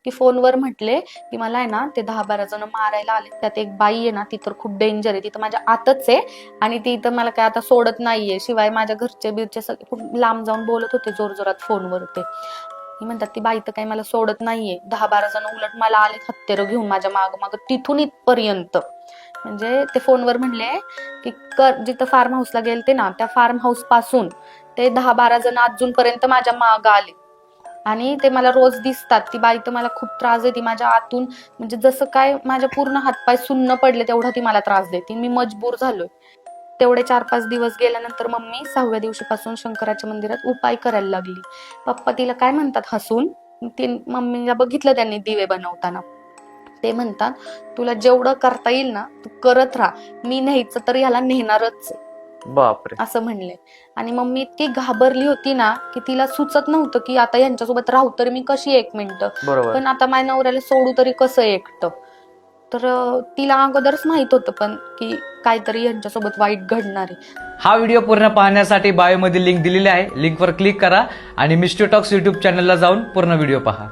की फोनवर म्हटले की मला आहे ना ते 10-12 जण मारायला आले, त्यात एक बाई आहे ना ती तर खूप डेंजर आहे, ती तर माझ्या आतच आहे आणि ती तर मला काय आता सोडत नाहीये. शिवाय माझ्या घरचे बिरचे सगळे खूप लांब जाऊन बोलत होते जोरजोरात फोनवर. ती म्हणतात ती बाई तर काही मला सोडत नाहीये. 10-12 जण उलट मला आले हत्यारं घेऊन माझ्या माग माग तिथून इथपर्यंत. म्हणजे ते फोनवर म्हणले की जिथं फार्म हाऊसला गेलते ना त्या फार्म हाऊस पासून ते 10-12 जण अजूनपर्यंत माझ्या माग आले आणि ते मला रोज दिसतात. ती बाई तर मला खूप त्रास देते माझ्या आतून, म्हणजे जसं काय माझ्या पूर्ण हातपाय सुन्न पडले तेवढा ती मला त्रास देते. मी मजबूर झालोय. तेवढे 4-5 दिवस गेल्यानंतर मम्मी 6व्या दिवशीपासून शंकराच्या मंदिरात उपाय करायला लागली. पप्पा तिला काय म्हणतात हसून, ती मम्मीला बघितलं त्यांनी दिवे बनवताना. ते म्हणतात तुला जेवढं करता येईल ना तू करत राहा, मी न्यायचं तर याला नेणारच आहे, बापरे. असं म्हणले. आणि मम्मी इतकी घाबरली होती ना की तिला सुचत नव्हतं की आता यांच्यासोबत राहू तरी मी कशी 1 मिनिटं, बरोबर. पण आता माझ्या नवऱ्याला सोडू तरी कसं एकटं. तर तिला अगोदरच माहित होतं पण की काहीतरी यांच्यासोबत वाईट घडणार आहे. हा व्हिडिओ पूर्ण पाहण्यासाठी बायोमध्ये लिंक दिलेली आहे, लिंकवर क्लिक करा आणि मिस्ट्री टॉक्स यूट्यूब चॅनलला जाऊन पूर्ण व्हिडिओ पहा.